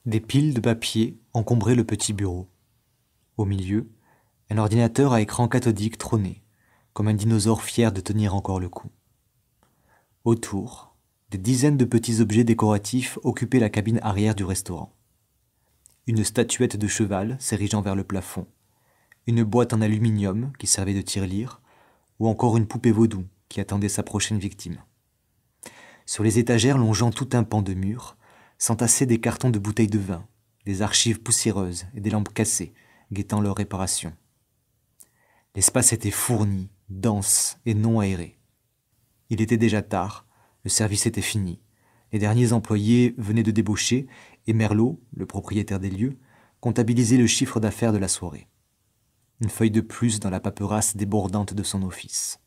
Des piles de papier encombraient le petit bureau. Au milieu, un ordinateur à écran cathodique trônait, comme un dinosaure fier de tenir encore le coup. Autour, des dizaines de petits objets décoratifs occupaient la cabine arrière du restaurant. Une statuette de cheval s'érigeant vers le plafond, une boîte en aluminium qui servait de tirelire, ou encore une poupée vaudou qui attendait sa prochaine victime. Sur les étagères longeant tout un pan de mur, s'entassaient des cartons de bouteilles de vin, des archives poussiéreuses et des lampes cassées, guettant leur réparation. L'espace était fourni, dense et non aéré. Il était déjà tard, le service était fini, les derniers employés venaient de débaucher et Merlot, le propriétaire des lieux, comptabilisait le chiffre d'affaires de la soirée. Une feuille de plus dans la paperasse débordante de son office.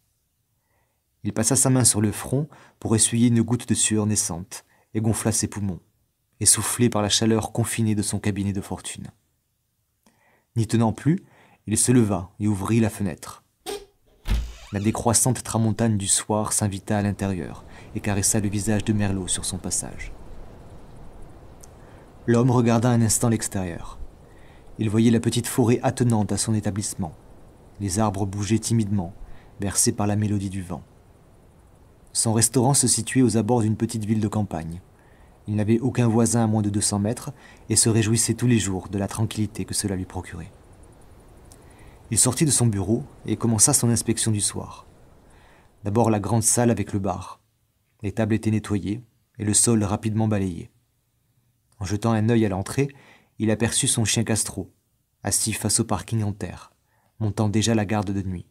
Il passa sa main sur le front pour essuyer une goutte de sueur naissante et gonfla ses poumons, essoufflé par la chaleur confinée de son cabinet de fortune. N'y tenant plus, il se leva et ouvrit la fenêtre. La décroissante tramontane du soir s'invita à l'intérieur et caressa le visage de Merlot sur son passage. L'homme regarda un instant l'extérieur. Il voyait la petite forêt attenante à son établissement. Les arbres bougeaient timidement, bercés par la mélodie du vent. Son restaurant se situait aux abords d'une petite ville de campagne. Il n'avait aucun voisin à moins de 200 mètres et se réjouissait tous les jours de la tranquillité que cela lui procurait. Il sortit de son bureau et commença son inspection du soir. D'abord la grande salle avec le bar. Les tables étaient nettoyées et le sol rapidement balayé. En jetant un œil à l'entrée, il aperçut son chien Castro, assis face au parking en terre, montant déjà la garde de nuit.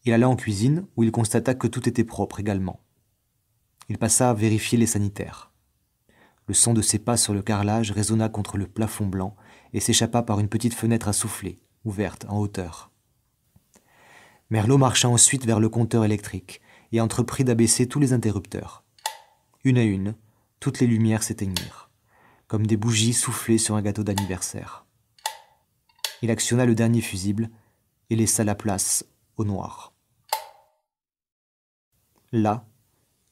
Il alla en cuisine où il constata que tout était propre également. Il passa à vérifier les sanitaires. Le son de ses pas sur le carrelage résonna contre le plafond blanc et s'échappa par une petite fenêtre à souffler, ouverte en hauteur. Merlot marcha ensuite vers le compteur électrique et entreprit d'abaisser tous les interrupteurs. Une à une, toutes les lumières s'éteignirent, comme des bougies soufflées sur un gâteau d'anniversaire. Il actionna le dernier fusible et laissa la place au noir. Là,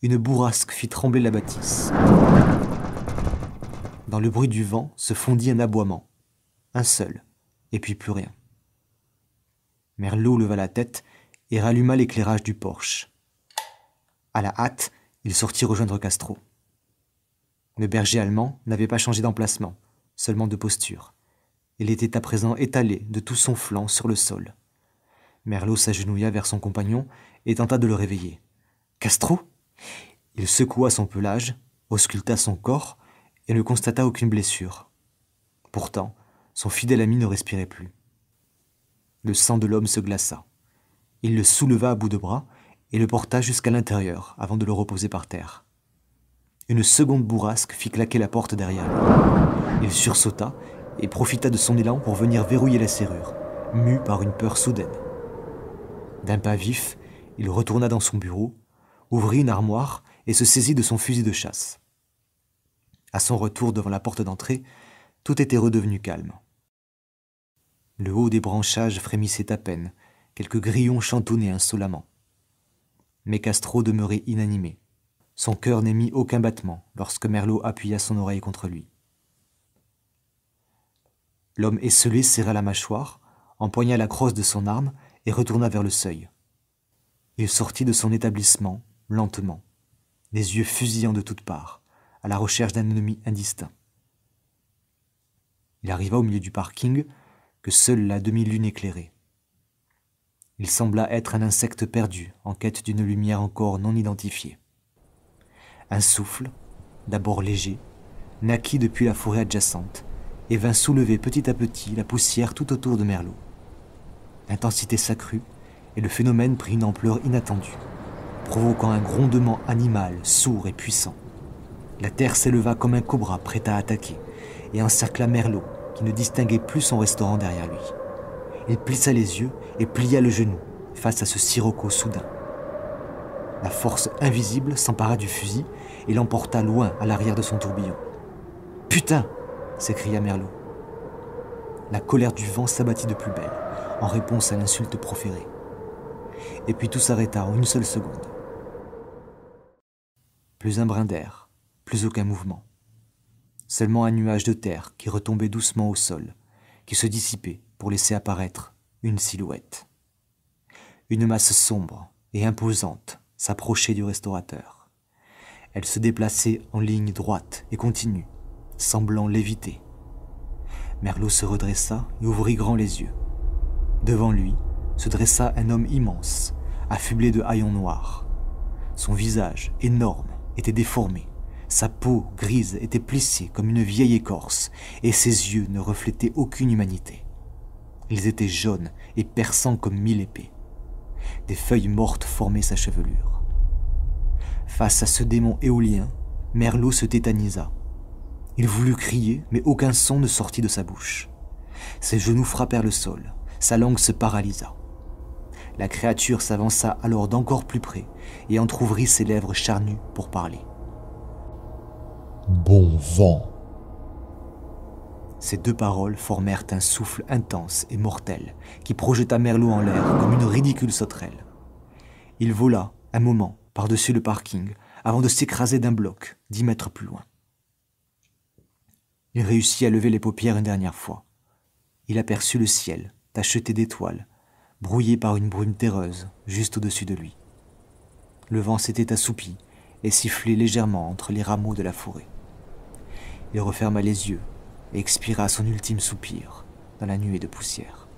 une bourrasque fit trembler la bâtisse. Dans le bruit du vent se fondit un aboiement, un seul, et puis plus rien. Merlot leva la tête et ralluma l'éclairage du porche. À la hâte, il sortit rejoindre Castro. Le berger allemand n'avait pas changé d'emplacement, seulement de posture. Il était à présent étalé de tout son flanc sur le sol. Merlot s'agenouilla vers son compagnon et tenta de le réveiller. « Castro ?» Il secoua son pelage, ausculta son corps et ne constata aucune blessure. Pourtant, son fidèle ami ne respirait plus. Le sang de l'homme se glaça. Il le souleva à bout de bras et le porta jusqu'à l'intérieur avant de le reposer par terre. Une seconde bourrasque fit claquer la porte derrière lui. Il sursauta et profita de son élan pour venir verrouiller la serrure, mu par une peur soudaine. D'un pas vif, il retourna dans son bureau, ouvrit une armoire et se saisit de son fusil de chasse. À son retour devant la porte d'entrée, tout était redevenu calme. Le haut des branchages frémissait à peine, quelques grillons chantonnaient insolemment. Mais Castro demeurait inanimé. Son cœur n'émit aucun battement lorsque Merlot appuya son oreille contre lui. L'homme esselé serra la mâchoire, empoigna la crosse de son arme et retourna vers le seuil. Il sortit de son établissement, lentement, les yeux fusillants de toutes parts, à la recherche d'un ennemi indistinct. Il arriva au milieu du parking que seule la demi-lune éclairait. Il sembla être un insecte perdu en quête d'une lumière encore non identifiée. Un souffle, d'abord léger, naquit depuis la forêt adjacente et vint soulever petit à petit la poussière tout autour de Merlot. L'intensité s'accrut et le phénomène prit une ampleur inattendue, provoquant un grondement animal sourd et puissant. La terre s'éleva comme un cobra prêt à attaquer et encercla Merlot qui ne distinguait plus son restaurant derrière lui. Il plissa les yeux et plia le genou face à ce sirocco soudain. La force invisible s'empara du fusil et l'emporta loin à l'arrière de son tourbillon. « Putain !» s'écria Merlot. La colère du vent s'abattit de plus belle, en réponse à l'insulte proférée. Et puis tout s'arrêta en une seule seconde. Plus un brin d'air, plus aucun mouvement. seulement un nuage de terre qui retombait doucement au sol, qui se dissipait pour laisser apparaître une silhouette. Une masse sombre et imposante s'approchait du restaurateur. Elle se déplaçait en ligne droite et continue, semblant léviter. Merlot se redressa et ouvrit grand les yeux. Devant lui se dressa un homme immense, affublé de haillons noirs. Son visage, énorme, était déformé. Sa peau grise était plissée comme une vieille écorce, et ses yeux ne reflétaient aucune humanité. Ils étaient jaunes et perçants comme 1000 épées. Des feuilles mortes formaient sa chevelure. Face à ce démon éolien, Merlot se tétanisa. Il voulut crier, mais aucun son ne sortit de sa bouche. Ses genoux frappèrent le sol, sa langue se paralysa. La créature s'avança alors d'encore plus près et entr'ouvrit ses lèvres charnues pour parler. Bon vent. Ces deux paroles formèrent un souffle intense et mortel qui projeta Merlot en l'air comme une ridicule sauterelle. Il vola un moment par-dessus le parking avant de s'écraser d'un bloc 10 mètres plus loin. Il réussit à lever les paupières une dernière fois. Il aperçut le ciel, tacheté d'étoiles, brouillé par une brume terreuse juste au-dessus de lui. Le vent s'était assoupi et sifflait légèrement entre les rameaux de la forêt. Il referma les yeux et expira son ultime soupir dans la nuée de poussière.